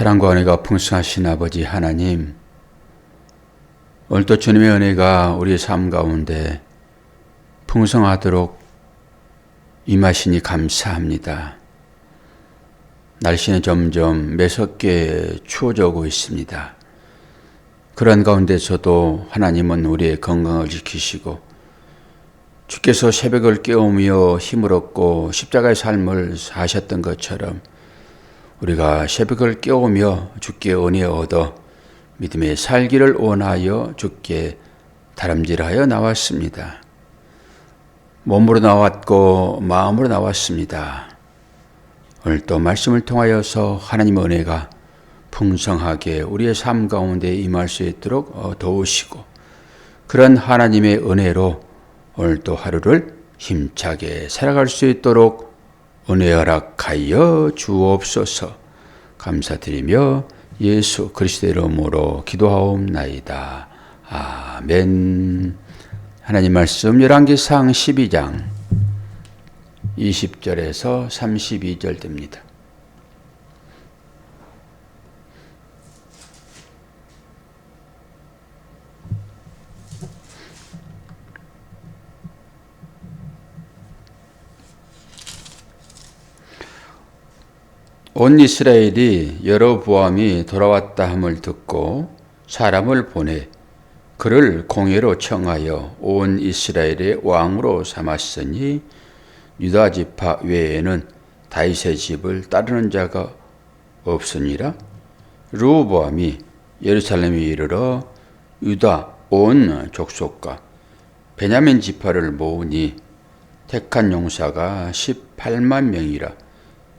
사랑과 은혜가 풍성하신 아버지 하나님, 오늘도 주님의 은혜가 우리의 삶 가운데 풍성하도록 임하시니 감사합니다. 날씨는 점점 매섭게 추워져 오고 있습니다. 그런 가운데서도 하나님은 우리의 건강을 지키시고 주께서 새벽을 깨우며 힘을 얻고 십자가의 삶을 사셨던 것처럼 우리가 새벽을 깨우며 주께 은혜 얻어 믿음의 살기를 원하여 주께 다름질하여 나왔습니다. 몸으로 나왔고 마음으로 나왔습니다. 오늘 또 말씀을 통하여서 하나님의 은혜가 풍성하게 우리의 삶 가운데 임할 수 있도록 도우시고 그런 하나님의 은혜로 오늘 또 하루를 힘차게 살아갈 수 있도록 은혜 허락하여 주옵소서. 감사드리며 예수 그리스도의 이름으로 기도하옵나이다. 아멘. 하나님 말씀 열왕기상 12장 20절에서 32절 됩니다. 온 이스라엘이 여로보암이 돌아왔다 함을 듣고 사람을 보내 그를 공회로 청하여 온 이스라엘의 왕으로 삼았으니 유다 지파 외에는 다윗의 집을 따르는 자가 없으니라. 르호보암이 예루살렘에 이르러 유다 온 족속과 베냐민 지파를 모으니 택한 용사가 18만 명이라.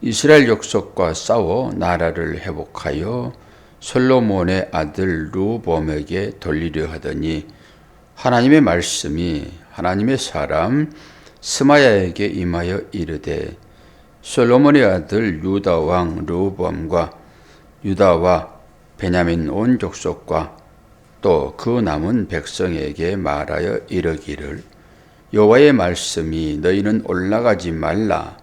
이스라엘 족속과 싸워 나라를 회복하여 솔로몬의 아들 르호보암에게 돌리려 하더니 하나님의 말씀이 하나님의 사람 스마야에게 임하여 이르되 솔로몬의 아들 유다 왕 르호보암과 유다와 베냐민 온 족속과 또 그 남은 백성에게 말하여 이르기를 여호와의 말씀이 너희는 올라가지 말라.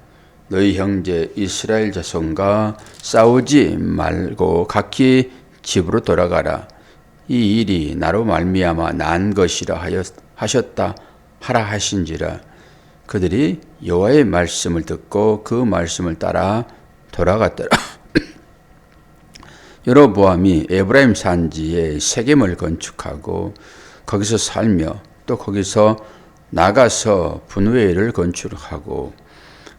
너희 형제 이스라엘 자손과 싸우지 말고 각기 집으로 돌아가라. 이 일이 나로 말미암아 난 것이라 하셨다 하라 하신지라. 그들이 여호와의 말씀을 듣고 그 말씀을 따라 돌아갔더라. 여로보암이 에브라임 산지에 세겜을 건축하고 거기서 살며 또 거기서 나가서 분회를 건축하고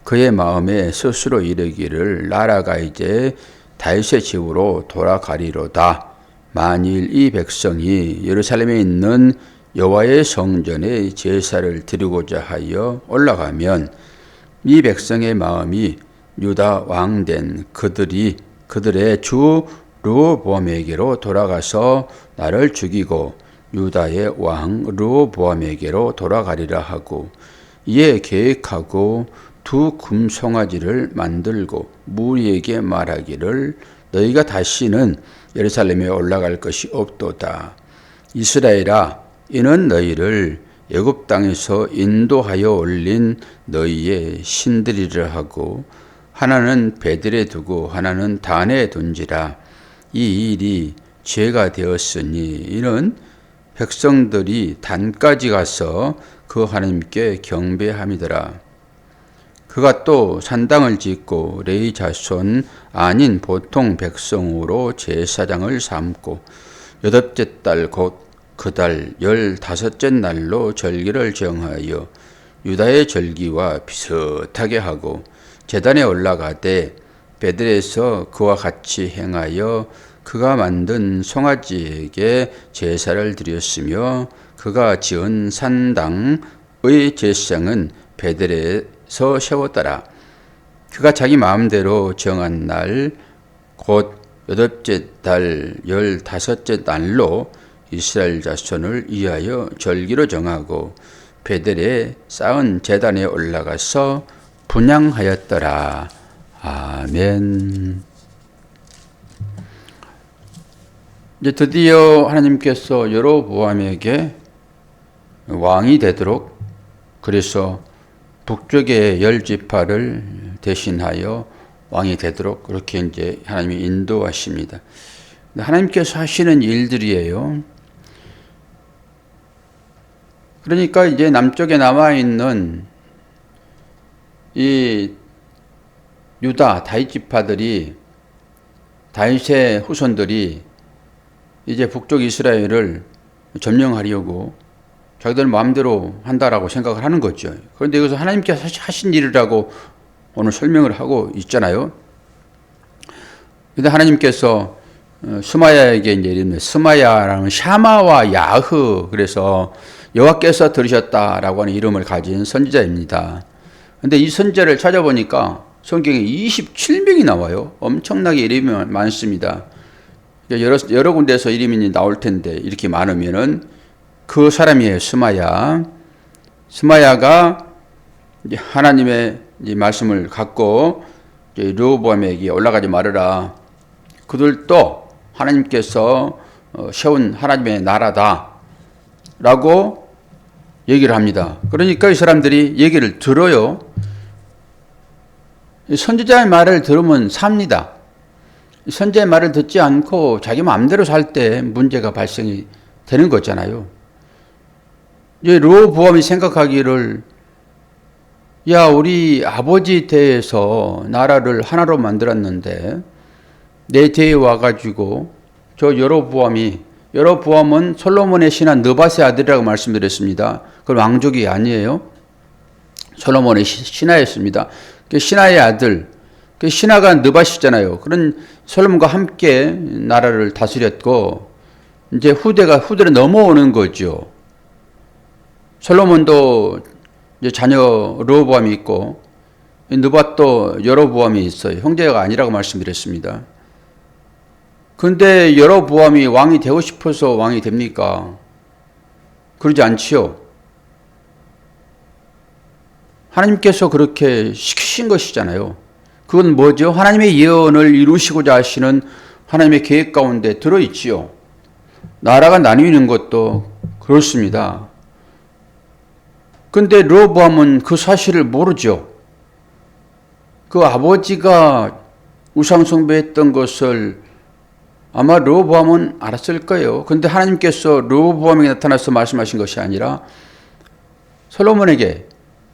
그의 마음에 스스로 이르기를 나라가 이제 다윗의 집으로 돌아가리로다. 만일 이 백성이 예루살렘에 있는 여호와의 성전에 제사를 드리고자 하여 올라가면 이 백성의 마음이 유다 왕된 그들의 주 르호보암에게로 돌아가서 나를 죽이고 유다의 왕 르호보암에게로 돌아가리라 하고 이에 계획하고 두 금송아지를 만들고 무리에게 말하기를 너희가 다시는 예루살렘에 올라갈 것이 없도다. 이스라엘아, 이는 너희를 애굽 땅에서 인도하여 올린 너희의 신들이라 하고 하나는 베델에 두고 하나는 단에 둔지라. 이 일이 죄가 되었으니 이는 백성들이 단까지 가서 그 하나님께 경배함이더라. 그가 또 산당을 짓고 레위 자손 아닌 보통 백성으로 제사장을 삼고 여덟째 달 곧 그 달 15째 날로 절기를 정하여 유다의 절기와 비슷하게 하고 제단에 올라가되 베델에서 그와 같이 행하여 그가 만든 송아지에게 제사를 드렸으며 그가 지은 산당의 제사장은 베델에서 세웠더라. 그가 자기 마음대로 정한 날 곧 여덟째 달 15째 날로 이스라엘 자손을 위하여 절기로 정하고 베델에 쌓은 제단에 올라가서 분향하였더라. 아멘. 이제 드디어 하나님께서 여로보암에게 왕이 되도록 그래서 북쪽의 10지파를 대신하여 왕이 되도록 그렇게 이제 하나님이 인도하십니다. 하나님께서 하시는 일들이에요. 그러니까 이제 남쪽에 남아있는 이 유다 다윗 지파들이, 다윗의 후손들이 이제 북쪽 이스라엘을 점령하려고 자기들 마음대로 한다라고 생각을 하는 거죠. 그런데 여기서 하나님께서 하신 일이라고 오늘 설명을 하고 있잖아요. 근데 하나님께서 스마야에게 이제 이름을, 스마야라는 샤마와 야흐, 그래서 여호와께서 들으셨다라고 하는 이름을 가진 선지자입니다. 근데 이 선지자를 찾아보니까 성경에 27명이 나와요. 엄청나게 이름이 많습니다. 여러 군데에서 이름이 나올 텐데 이렇게 많으면은 그 사람이에요. 스마야. 스마야가 하나님의 말씀을 갖고 르호보암에게 올라가지 말아라. 그들도 하나님께서 세운 하나님의 나라다 라고 얘기를 합니다. 그러니까 이 사람들이 얘기를 들어요. 선지자의 말을 들으면 삽니다. 선지자의 말을 듣지 않고 자기 마음대로 살 때 문제가 발생이 되는 거잖아요. 이제 르호보암이 생각하기를, 야, 우리 아버지 때에서 나라를 하나로 만들었는데 내 때에 와가지고 저 여로보암은 솔로몬의 신하 느밧의 아들이라고 말씀드렸습니다. 그건 왕족이 아니에요. 솔로몬의 신하였습니다. 신하의 아들, 신하가 느밧이잖아요. 그런 솔로몬과 함께 나라를 다스렸고 이제 후대로 넘어오는 거죠. 솔로몬도 이제 자녀 르호보암이 있고 느밧도 여로보암이 있어요. 형제가 아니라고 말씀드렸습니다. 그런데 여로보암이 왕이 되고 싶어서 왕이 됩니까? 그러지 않지요. 하나님께서 그렇게 시키신 것이잖아요. 그건 뭐죠? 하나님의 예언을 이루시고자 하시는 하나님의 계획 가운데 들어있지요. 나라가 나뉘는 것도 그렇습니다. 그런데 르호보암은 그 사실을 모르죠. 그 아버지가 우상숭배했던 것을 아마 르호보암은 알았을 거예요. 그런데 하나님께서 르호보암에게 나타나서 말씀하신 것이 아니라 솔로몬에게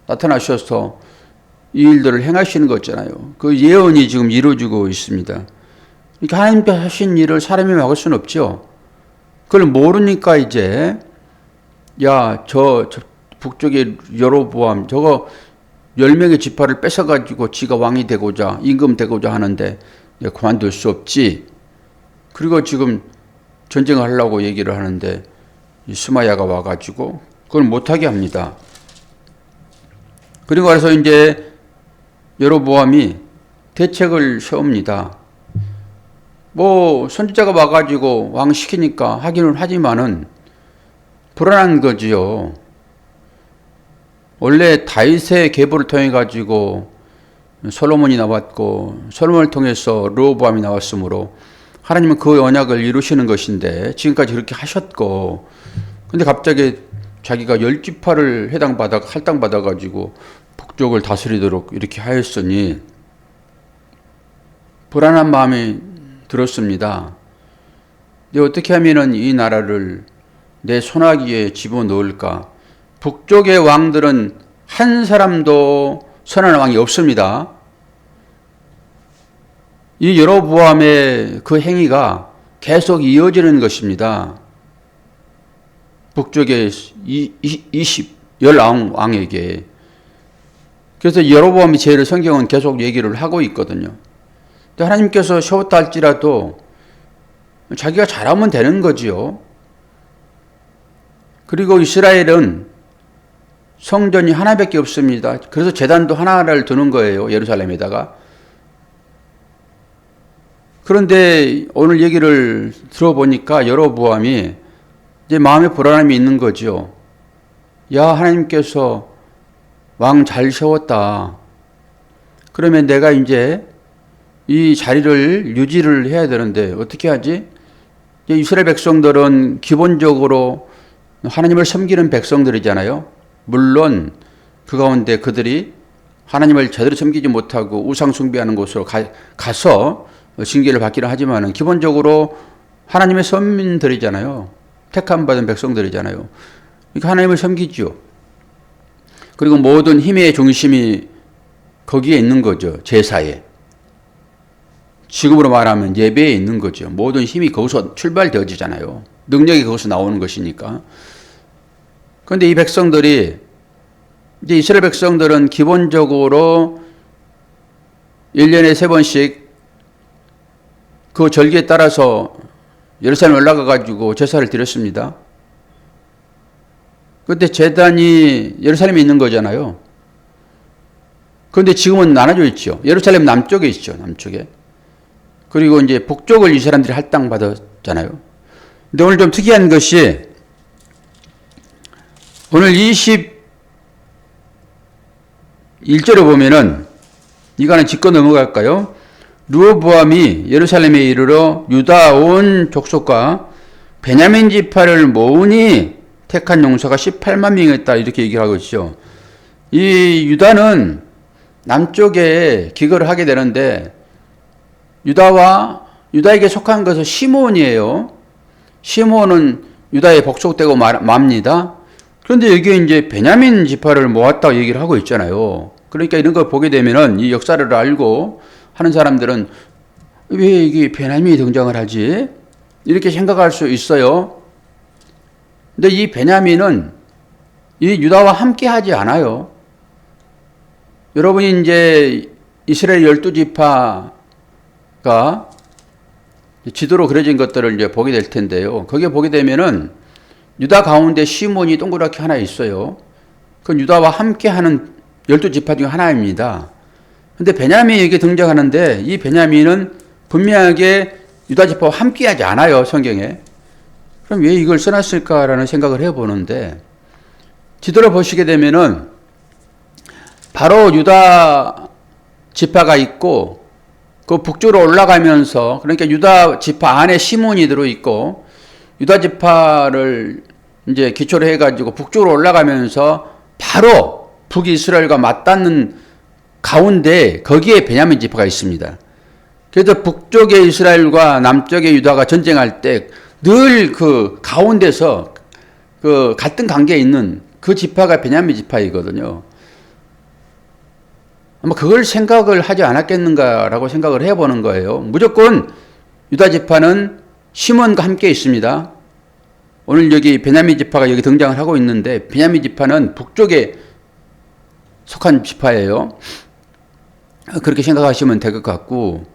나타나셔서 이 일들을 행하시는 거잖아요. 그 예언이 지금 이루어지고 있습니다. 그러니까 하나님께서 하신 일을 사람이 막을 수는 없죠. 그걸 모르니까 이제 저 북쪽의 여로보암 저거 10명의 지파를 뺏어가지고 지가 왕이 되고자 임금 되고자 하는데 그만둘 수 없지. 그리고 지금 전쟁을 하려고 얘기를 하는데 스마야가 와가지고 그걸 못하게 합니다. 그리고 그래서 이제 여로보암이 대책을 세웁니다. 선지자가 와가지고 왕 시키니까 하기는 하지만은 불안한 거지요. 원래 다윗의 계보를 통해 가지고 솔로몬이 나왔고 솔로몬을 통해서 르호보암이 나왔으므로 하나님은 그 언약을 이루시는 것인데 지금까지 그렇게 하셨고, 근데 갑자기 자기가 10지파를 할당받아 가지고 북쪽을 다스리도록 이렇게 하였으니 불안한 마음이 들었습니다. 근데 어떻게 하면은 이 나라를 내 손아귀에 집어넣을까? 북쪽의 왕들은 한 사람도 선한 왕이 없습니다. 이 여로보암의 그 행위가 계속 이어지는 것입니다. 북쪽의 19왕에게. 그래서 여로보암이 죄를 성경은 계속 얘기를 하고 있거든요. 근데 하나님께서 세웠다 할지라도 자기가 잘하면 되는 거지요. 그리고 이스라엘은 성전이 하나밖에 없습니다. 그래서 제단도 하나를 두는 거예요. 예루살렘에다가. 그런데 오늘 얘기를 들어보니까 여로보암이 이제 마음에 불안함이 있는 거죠. 야, 하나님께서 왕 잘 세웠다. 그러면 내가 이제 이 자리를 유지를 해야 되는데 어떻게 하지? 이스라엘 백성들은 기본적으로 하나님을 섬기는 백성들이잖아요. 물론 그 가운데 그들이 하나님을 제대로 섬기지 못하고 우상 숭배하는 곳으로 가서 징계를 받기는 하지만 기본적으로 하나님의 선민들이잖아요. 택함 받은 백성들이잖아요. 그러니까 하나님을 섬기죠. 그리고 모든 힘의 중심이 거기에 있는 거죠. 제사에. 지금으로 말하면 예배에 있는 거죠. 모든 힘이 거기서 출발되어지잖아요. 능력이 거기서 나오는 것이니까. 그런데 이 백성들이, 이제 이스라엘 백성들은 기본적으로 1년에 3번씩 그 절기에 따라서 예루살렘에 올라가 가지고 제사를 드렸습니다. 그때 제단이 예루살렘에 있는 거잖아요. 그런데 지금은 나눠져 있죠. 예루살렘 남쪽에 있죠. 남쪽에. 그리고 이제 북쪽을 이 사람들이 할당받았잖아요. 근데 오늘 좀 특이한 것이 오늘 21절에 보면은 이거는 짚고 넘어갈까요? 르호보암이 예루살렘에 이르러 유다 온 족속과 베냐민 지파를 모으니 택한 용사가 18만 명이었다 이렇게 얘기를 하고 있죠. 이 유다는 남쪽에 기거를 하게 되는데 유다에게 속한 것은 시므온이에요. 시므온은 유다에 복속되고 맙니다. 그런데 여기에 이제 베냐민 지파를 모았다고 얘기를 하고 있잖아요. 그러니까 이런 걸 보게 되면은 이 역사를 알고 하는 사람들은 왜 이게 베냐민이 등장을 하지? 이렇게 생각할 수 있어요. 근데 이 베냐민은 이 유다와 함께 하지 않아요. 여러분이 이제 이스라엘 12지파가 지도로 그려진 것들을 이제 보게 될 텐데요. 거기에 보게 되면은 유다 가운데 시몬이 동그랗게 하나 있어요. 그건 유다와 함께 하는 12지파 중 하나입니다. 근데 베냐민이 여기 등장하는데 이 베냐민은 분명하게 유다 지파와 함께 하지 않아요, 성경에. 그럼 왜 이걸 써놨을까라는 생각을 해보는데 지도를 보시게 되면은 바로 유다 지파가 있고 그 북쪽으로 올라가면서 그러니까 유다 지파 안에 시몬이 들어있고 유다 지파를 이제 기초로 해가지고 북쪽으로 올라가면서 바로 북이스라엘과 맞닿는 가운데 거기에 베냐민 지파가 있습니다. 그래서 북쪽의 이스라엘과 남쪽의 유다가 전쟁할 때 늘 그 가운데서 그 갈등 관계에 있는 그 지파가 베냐민 지파이거든요. 아마 그걸 생각을 하지 않았겠는가라고 생각을 해보는 거예요. 무조건 유다 지파는 시몬과 함께 있습니다. 오늘 여기 베냐민 지파가 여기 등장을 하고 있는데 베냐민 지파는 북쪽에 속한 지파예요. 그렇게 생각하시면 될 것 같고,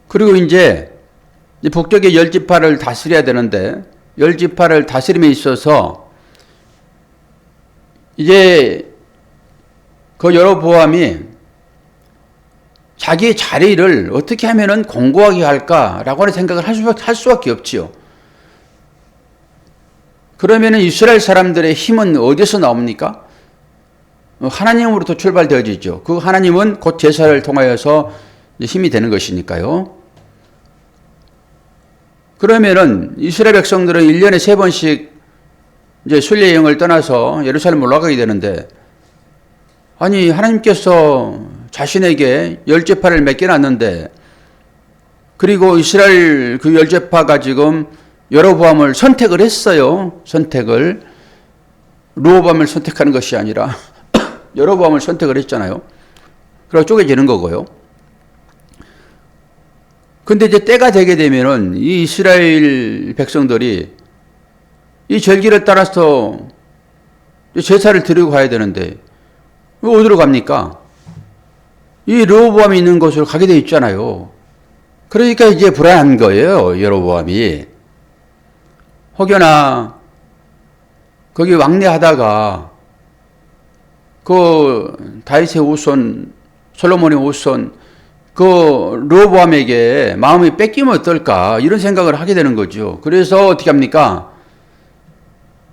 그리고 이제 북쪽의 10지파를 다스려야 되는데 10지파를 다스림에 있어서 이제 그 여로보암이 자기의 자리를 어떻게 하면은 공고하게 할까라고 하는 생각을 할 수밖에 없지요. 그러면은 이스라엘 사람들의 힘은 어디서 나옵니까? 하나님으로부터 출발되어지죠. 그 하나님은 곧 제사를 통하여서 힘이 되는 것이니까요. 그러면은 이스라엘 백성들은 1년에 3번씩 이제 순례 여행을 떠나서 예루살렘 올라가게 되는데, 아니 하나님께서 자신에게 10지파를 맡겨놨는데, 그리고 이스라엘 그 10지파가 지금 여로보암을 선택을 했어요. 르호보암을 선택하는 것이 아니라 여로보암을 선택을 했잖아요. 그래서 쪼개지는 거고요. 근데 이제 때가 되게 되면은 이 이스라엘 백성들이 이 절기를 따라서 제사를 드리고 가야 되는데 어디로 갑니까? 이 르호보암이 있는 곳으로 가게 돼 있잖아요. 그러니까 이제 불안한 거예요, 여로보암이. 혹여나 거기 왕래하다가 그 다윗의 후손, 솔로몬의 후손 그 르호보암에게 마음이 뺏기면 어떨까 이런 생각을 하게 되는 거죠. 그래서 어떻게 합니까?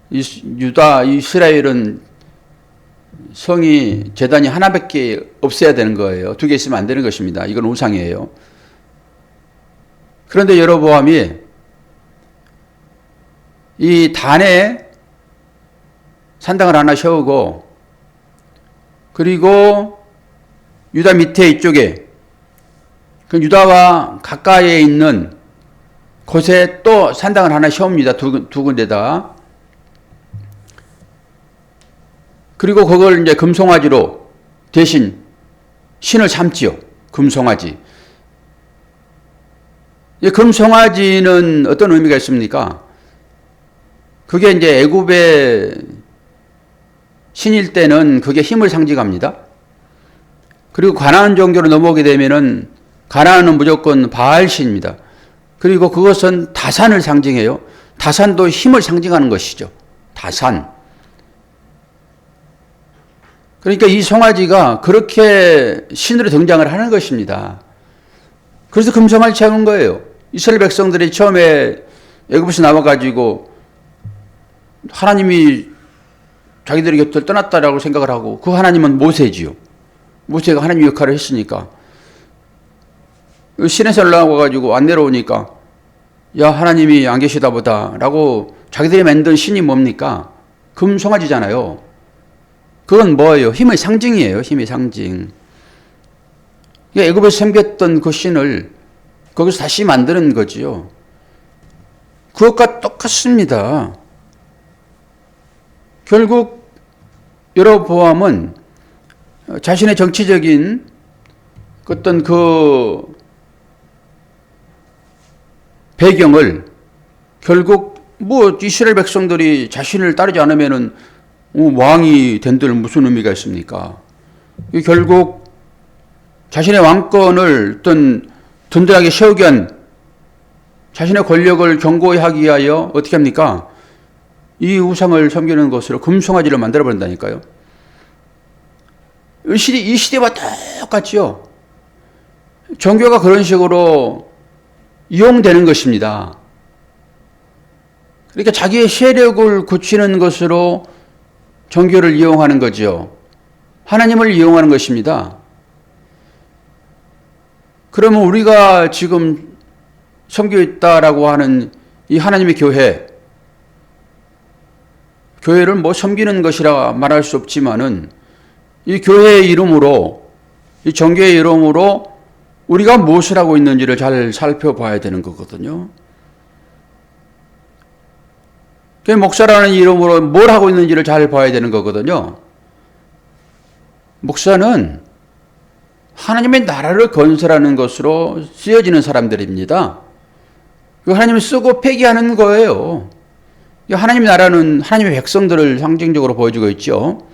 이스라엘은 성이 제단이 하나밖에 없어야 되는 거예요. 2개 있으면 안 되는 것입니다. 이건 우상이에요. 그런데 여로보암이 이 단에 산당을 하나 세우고, 그리고 유다 밑에 이쪽에 그 유다와 가까이에 있는 곳에 또 산당을 하나 세웁니다. 두 군데다. 그리고 그걸 이제 금송아지로 대신 신을 삼지요. 금송아지. 금송아지는 어떤 의미가 있습니까? 그게 이제 애굽의 신일 때는 그게 힘을 상징합니다. 그리고 가나안 종교로 넘어오게 되면은 가나안은 무조건 바알신입니다. 그리고 그것은 다산을 상징해요. 다산도 힘을 상징하는 것이죠. 다산. 그러니까 이 송아지가 그렇게 신으로 등장을 하는 것입니다. 그래서 금송아지 채운 거예요. 이스라엘 백성들이 처음에 애굽에서 나와가지고 하나님이 자기들의 곁을 떠났다라고 생각을 하고 그 하나님은 모세지요. 모세가 하나님 역할을 했으니까 신에서 올라와가지고 안 내려오니까 야 하나님이 안 계시다 보다 라고 자기들이 만든 신이 뭡니까? 금송아지잖아요. 그건 뭐예요? 힘의 상징이에요. 힘의 상징. 애굽에서 섬겼던 그 신을 거기서 다시 만드는 거지요. 그것과 똑같습니다. 결국 여로보암은 자신의 정치적인 어떤 그 배경을 결국 뭐 이스라엘 백성들이 자신을 따르지 않으면은 왕이 된들 무슨 의미가 있습니까? 결국 자신의 왕권을 어떤 든든하게 세우기 위한 자신의 권력을 견고히 하기 위하여 어떻게 합니까? 이 우상을 섬기는 것으로 금송아지를 만들어 버린다니까요. 이 시대와 똑같지요. 종교가 그런 식으로 이용되는 것입니다. 그러니까 자기의 세력을 굳히는 것으로 종교를 이용하는 거죠. 하나님을 이용하는 것입니다. 그러면 우리가 지금 섬기고 있다라고 하는 이 하나님의 교회를 뭐 섬기는 것이라 말할 수 없지만은 이 교회의 이름으로, 이 종교의 이름으로 우리가 무엇을 하고 있는지를 잘 살펴봐야 되는 거거든요. 목사라는 이름으로 뭘 하고 있는지를 잘 봐야 되는 거거든요. 목사는 하나님의 나라를 건설하는 것으로 쓰여지는 사람들입니다. 하나님을 쓰고 폐기하는 거예요. 하나님의 나라는 하나님의 백성들을 상징적으로 보여주고 있죠.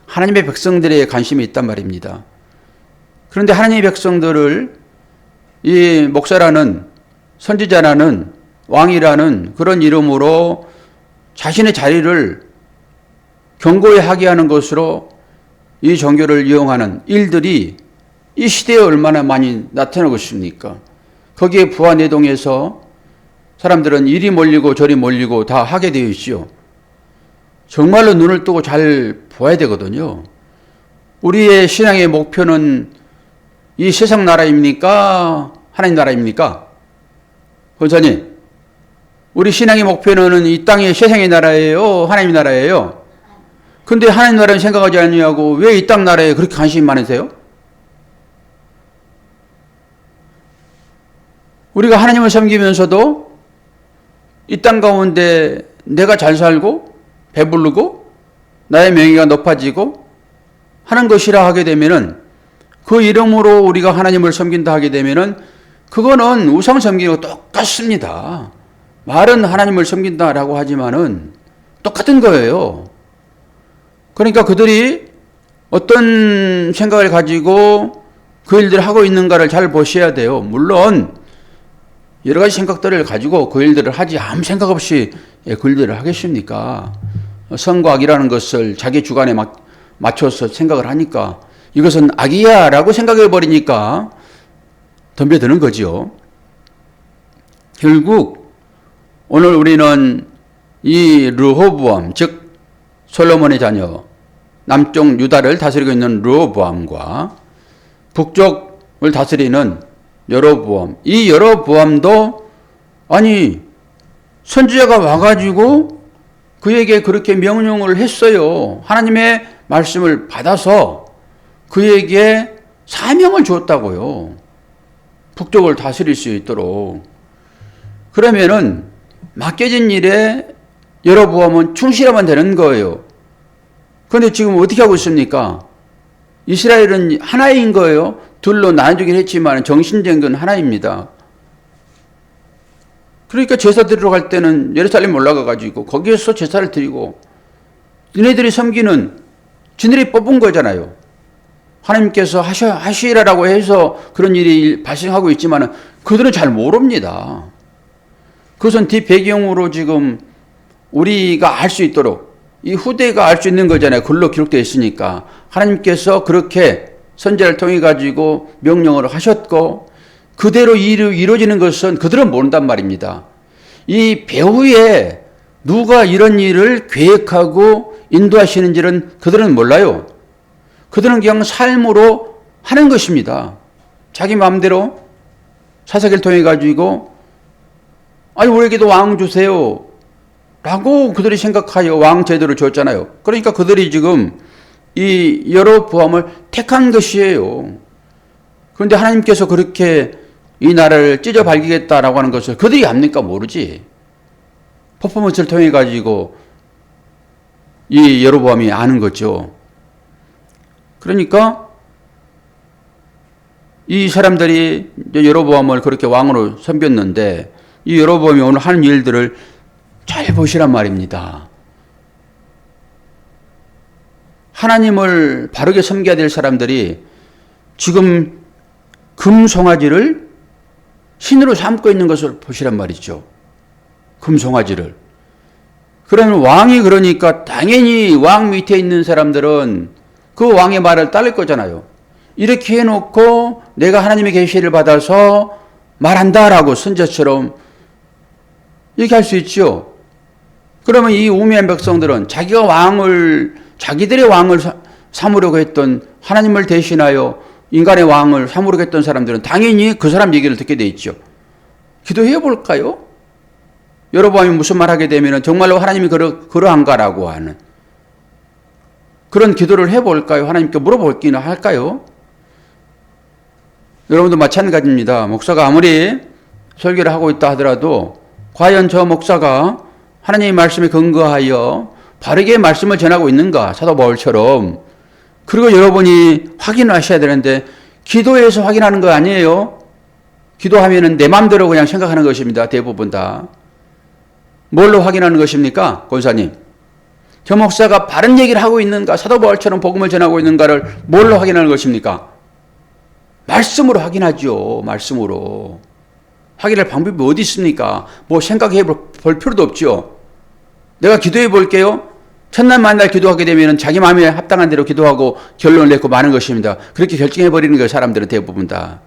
하나님의 백성들의 관심이 있단 말입니다. 그런데 하나님의 백성들을 이 목사라는 선지자라는 왕이라는 그런 이름으로 자신의 자리를 견고히 하게 하는 것으로 이 종교를 이용하는 일들이 이 시대에 얼마나 많이 나타나고 있습니까? 거기에 부하내동에서 사람들은 이리 몰리고 저리 몰리고 다 하게 되어 있죠. 정말로 눈을 뜨고 잘 보아야 되거든요. 우리의 신앙의 목표는 이 세상 나라입니까? 하나님 나라입니까? 권사님, 우리 신앙의 목표는 이 땅의 세상의 나라예요? 하나님 나라예요? 근데 하나님 나라는 생각하지 않냐고 왜 이 땅 나라에 그렇게 관심이 많으세요? 우리가 하나님을 섬기면서도 이 땅 가운데 내가 잘 살고 배부르고 나의 명예가 높아지고 하는 것이라 하게 되면은 그 이름으로 우리가 하나님을 섬긴다 하게 되면은 그거는 우상 섬기고 똑같습니다. 말은 하나님을 섬긴다라고 하지만은 똑같은 거예요. 그러니까 그들이 어떤 생각을 가지고 그 일들을 하고 있는가를 잘 보셔야 돼요. 물론 여러 가지 생각들을 가지고 그 일들을 하지 아무 생각 없이 그 일들을 하겠습니까? 선과 악이라는 것을 자기 주관에 맞춰서 생각을 하니까 이것은 악이야 라고 생각해 버리니까 덤벼드는 거죠. 결국 오늘 우리는 이 르호보암, 즉 솔로몬의 자녀 남쪽 유다를 다스리고 있는 르호보암과 북쪽을 다스리는 여로보암, 이 여로보암도 아니 선지자가 와가지고 그에게 그렇게 명령을 했어요. 하나님의 말씀을 받아서 그에게 사명을 주었다고요. 북쪽을 다스릴 수 있도록. 그러면은 맡겨진 일에 여로보암은 충실하면 되는 거예요. 그런데 지금 어떻게 하고 있습니까? 이스라엘은 하나인 거예요. 둘로 나눠주긴 했지만 정신된 건 하나입니다. 그러니까 제사 드리러 갈 때는 예루살렘 올라가가지고 거기에서 제사를 드리고 니네들이 섬기는 지네들이 뽑은 거잖아요. 하나님께서 하시라라고 해서 그런 일이 발생하고 있지만 그들은 잘 모릅니다. 그것은 뒷배경으로 지금 우리가 알 수 있도록 이 후대가 알 수 있는 거잖아요. 글로 기록되어 있으니까. 하나님께서 그렇게 선지자를 통해 가지고 명령을 하셨고 그대로 이루어지는 것은 그들은 모른단 말입니다. 이 배후에 누가 이런 일을 계획하고 인도하시는지는 그들은 몰라요. 그들은 그냥 삶으로 하는 것입니다. 자기 마음대로 사사기를 통해 가지고 아니 우리에게도 왕 주세요 라고 그들이 생각하여 왕 제도를 줬잖아요. 그러니까 그들이 지금 이 여로보암을 택한 것이에요. 그런데 하나님께서 그렇게 이 나라를 찢어 발기겠다라고 하는 것을 그들이 압니까? 모르지. 퍼포먼스를 통해 가지고 이 여로보암이 아는 거죠. 그러니까 이 사람들이 여로보암을 그렇게 왕으로 섬겼는데 이 여로보암이 오늘 하는 일들을 잘 보시란 말입니다. 하나님을 바르게 섬겨야 될 사람들이 지금 금송아지를 신으로 삼고 있는 것을 보시란 말이죠. 금송아지를. 그러면 왕이 그러니까 당연히 왕 밑에 있는 사람들은 그 왕의 말을 따를 거잖아요. 이렇게 해놓고 내가 하나님의 계시를 받아서 말한다라고 선제처럼 이렇게 할 수 있죠. 그러면 이 우매한 백성들은 자기들의 왕을 삼으려고 했던 하나님을 대신하여 인간의 왕을 삼으려고 했던 사람들은 당연히 그 사람 얘기를 듣게 돼 있죠. 기도해 볼까요? 여로보암이 무슨 말 하게 되면 정말로 하나님이 그러한가라고 하는 그런 기도를 해볼까요? 하나님께 물어볼기는 할까요? 여러분도 마찬가지입니다. 목사가 아무리 설교를 하고 있다 하더라도 과연 저 목사가 하나님의 말씀에 근거하여 바르게 말씀을 전하고 있는가? 사도 바울처럼. 그리고 여러분이 확인하셔야 되는데 기도해서 확인하는 거 아니에요? 기도하면은 내 마음대로 그냥 생각하는 것입니다. 대부분 다. 뭘로 확인하는 것입니까? 권사님. 저 목사가 바른 얘기를 하고 있는가? 사도 바울처럼 복음을 전하고 있는가를 뭘로 확인하는 것입니까? 말씀으로 확인하죠. 말씀으로. 확인할 방법이 어디 있습니까? 뭐 생각해 볼 필요도 없죠. 내가 기도해 볼게요. 첫날 만날 기도하게 되면 자기 마음에 합당한 대로 기도하고 결론을 내고 마는 것입니다. 그렇게 결정해 버리는 거예요. 사람들은 대부분 다.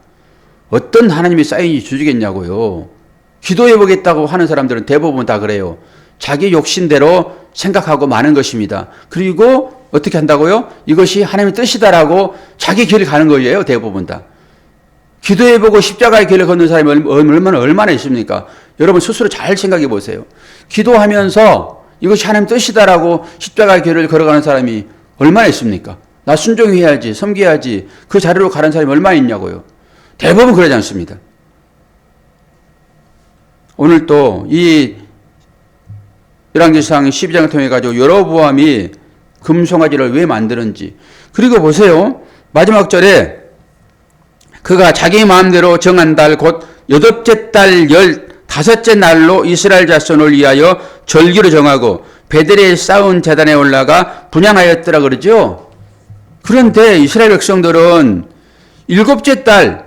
어떤 하나님의 사인이 주시겠냐고요. 기도해 보겠다고 하는 사람들은 대부분 다 그래요. 자기 욕심대로 생각하고 마는 것입니다. 그리고 어떻게 한다고요? 이것이 하나님의 뜻이다라고 자기 길을 가는 거예요. 대부분 다. 기도해보고 십자가의 길을 걷는 사람이 얼마나 있습니까? 여러분 스스로 잘 생각해 보세요. 기도하면서 이것이 하나님 뜻이다라고 십자가의 길을 걸어가는 사람이 얼마나 있습니까? 나 순종해야지, 섬겨야지, 그 자리로 가는 사람이 얼마나 있냐고요. 대부분 그러지 않습니다. 오늘 또 이 열왕기상 12장을 통해 가지고 여로보암이 금송아지를 왜 만드는지. 그리고 보세요. 마지막 절에 그가 자기 마음대로 정한 달 곧 8째 달 15째 날로 이스라엘 자손을 위하여 절기를 정하고 베델에 쌓은 제단에 올라가 분향하였더라 그러죠. 그런데 이스라엘 백성들은 7째 달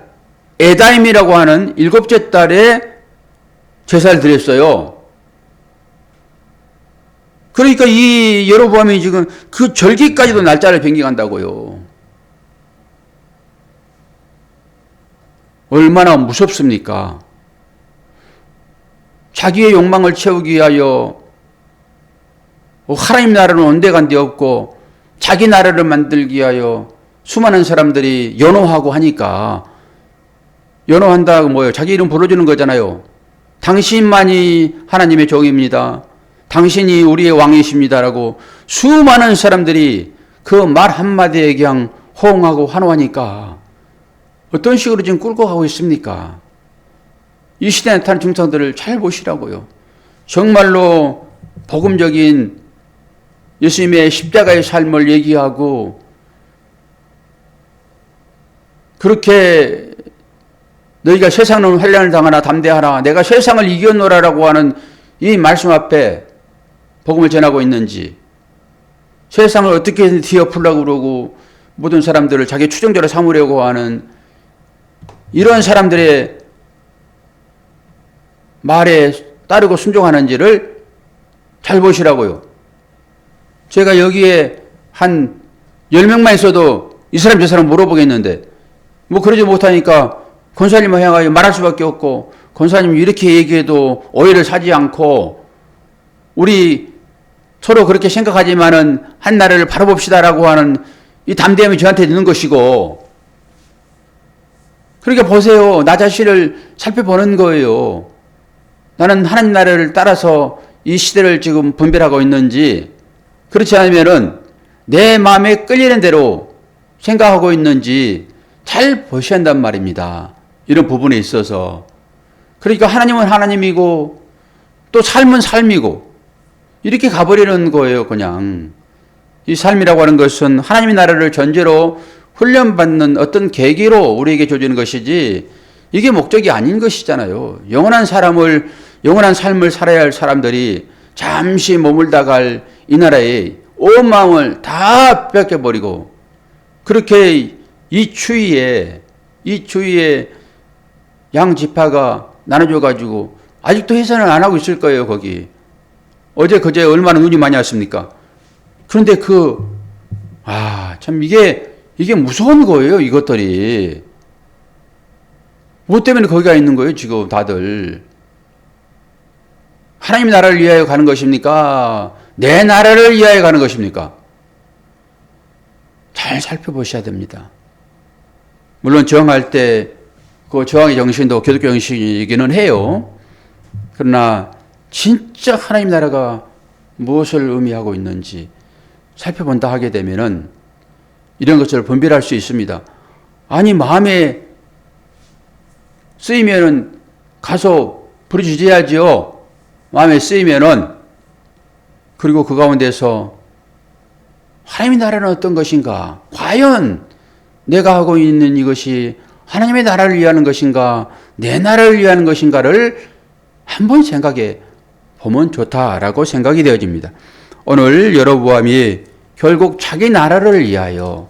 에다임이라고 하는 7째 달에 제사를 드렸어요. 그러니까 이 여로보암이 지금 그 절기까지도 날짜를 변경한다고요. 얼마나 무섭습니까? 자기의 욕망을 채우기 위하여 하나님 나라는 온데간데 없고 자기 나라를 만들기 위하여 수많은 사람들이 연호하고 하니까 연호한다고 뭐예요? 자기 이름 불러주는 거잖아요. 당신만이 하나님의 종입니다. 당신이 우리의 왕이십니다라고 수많은 사람들이 그 말 한마디에 그냥 호응하고 환호하니까 어떤 식으로 지금 끌고 가고 있습니까? 이 시대에 나타난 증상들을 잘 보시라고요. 정말로 복음적인 예수님의 십자가의 삶을 얘기하고 그렇게 너희가 세상은 환난을 당하나 담대하라 내가 세상을 이겨노라라고 하는 이 말씀 앞에 복음을 전하고 있는지 세상을 어떻게 뒤엎으려고 그러고 모든 사람들을 자기 추종자로 삼으려고 하는 이런 사람들의 말에 따르고 순종하는지를 잘 보시라고요. 제가 여기에 한 10명만 있어도 이 사람 저 사람 물어보겠는데 뭐 그러지 못하니까 권사님을 향하여 말할 수밖에 없고 권사님 이렇게 얘기해도 오해를 사지 않고 우리 서로 그렇게 생각하지만은 한 나라를 바라봅시다라고 하는 이 담대함이 저한테 있는 것이고 그러니까 보세요. 나 자신을 살펴보는 거예요. 나는 하나님 나라를 따라서 이 시대를 지금 분별하고 있는지 그렇지 않으면은 내 마음에 끌리는 대로 생각하고 있는지 잘 보셔야 한단 말입니다. 이런 부분에 있어서. 그러니까 하나님은 하나님이고 또 삶은 삶이고 이렇게 가버리는 거예요. 그냥 이 삶이라고 하는 것은 하나님의 나라를 전제로 훈련받는 어떤 계기로 우리에게 주어지는 것이지 이게 목적이 아닌 것이잖아요. 영원한 삶을 살아야 할 사람들이 잠시 머물다 갈 이 나라에 온 마음을 다 뺏겨버리고 그렇게 이 추위에 양 지파가 나눠져가지고 아직도 해산을 안 하고 있을 거예요. 거기 어제 그제 얼마나 눈이 많이 왔습니까? 그런데 참 이게 무서운 거예요. 이것들이 뭐 때문에 거기가 있는 거예요? 지금 다들 하나님의 나라를 위하여 가는 것입니까? 내 나라를 위하여 가는 것입니까? 잘 살펴보셔야 됩니다. 물론 저항할 때 그 저항의 정신도 기독교 정신이기는 해요. 그러나 진짜 하나님 나라가 무엇을 의미하고 있는지 살펴본다 하게 되면은 이런 것을 분별할 수 있습니다. 아니 마음에 쓰이면은 가서 부르짖어야지요. 마음에 쓰이면은 그리고 그 가운데서 하나님의 나라는 어떤 것인가? 과연 내가 하고 있는 이것이 하나님의 나라를 위하는 것인가? 내 나라를 위하는 것인가를 한번 생각해 보면 좋다라고 생각이 되어집니다. 오늘 여로보암이 결국 자기 나라를 위하여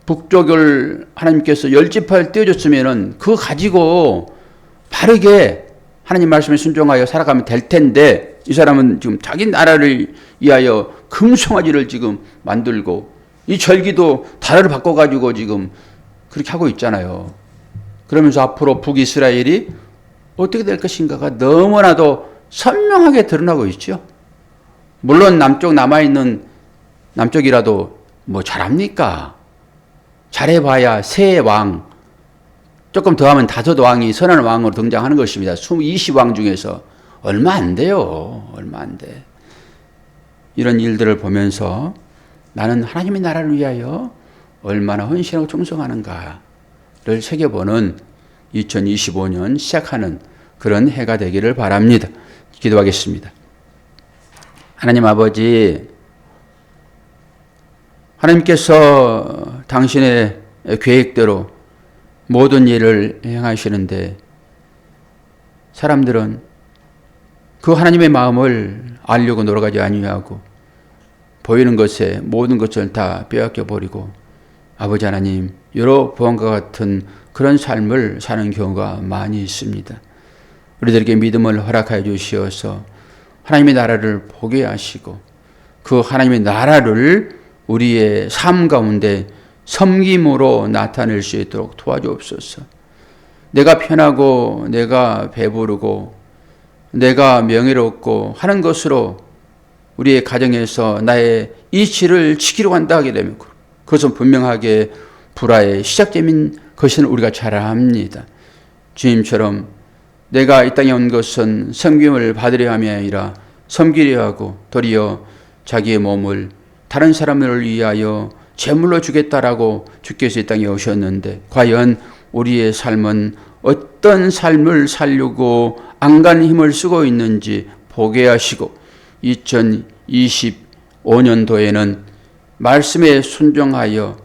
북쪽을 하나님께서 10지파를 떼어줬으면은 그거 가지고 바르게 하나님 말씀에 순종하여 살아가면 될 텐데 이 사람은 지금 자기 나라를 위하여 금송아지를 지금 만들고 이 절기도 나라를 바꿔가지고 지금 그렇게 하고 있잖아요. 그러면서 앞으로 북이스라엘이 어떻게 될 것인가가 너무나도 선명하게 드러나고 있죠. 물론 남쪽이라도 뭐 잘합니까? 잘해봐야 새 왕, 조금 더하면 5왕이 선한 왕으로 등장하는 것입니다. 20왕 중에서 얼마 안 돼요. 얼마 안 돼. 이런 일들을 보면서 나는 하나님의 나라를 위하여 얼마나 헌신하고 충성하는가를 새겨보는 2025년 시작하는 그런 해가 되기를 바랍니다. 기도하겠습니다. 하나님 아버지, 하나님께서 당신의 계획대로 모든 일을 행하시는데 사람들은 그 하나님의 마음을 알려고 노력하지 아니하고 보이는 것에 모든 것을 다 빼앗겨 버리고 아버지 하나님 여로보암과 같은 그런 삶을 사는 경우가 많이 있습니다. 우리들에게 믿음을 허락하여 주시어서 하나님의 나라를 보게 하시고 그 하나님의 나라를 우리의 삶 가운데 섬김으로 나타낼 수 있도록 도와주옵소서. 내가 편하고 내가 배부르고 내가 명예롭고 하는 것으로 우리의 가정에서 나의 이치를 지키려고 한다 하게 되면 그것은 분명하게 불화의 시작점인 것은 우리가 잘 압니다. 주님처럼 내가 이 땅에 온 것은 섬김을 받으려 함이 아니라 섬기려 하고 도리어 자기의 몸을 다른 사람을 위하여 제물로 주겠다라고 주께서 이 땅에 오셨는데 과연 우리의 삶은 어떤 삶을 살려고 안간 힘을 쓰고 있는지 보게 하시고 2025년도에는 말씀에 순종하여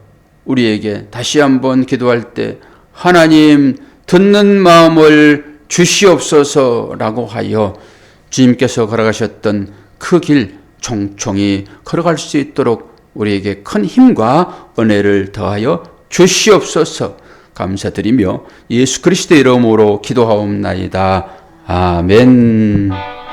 우리에게 다시 한번 기도할 때 하나님 듣는 마음을 주시옵소서라고 하여 주님께서 걸어가셨던 그 길 총총히 걸어갈 수 있도록 우리에게 큰 힘과 은혜를 더하여 주시옵소서. 감사드리며 예수 그리스도의 이름으로 기도하옵나이다. 아멘.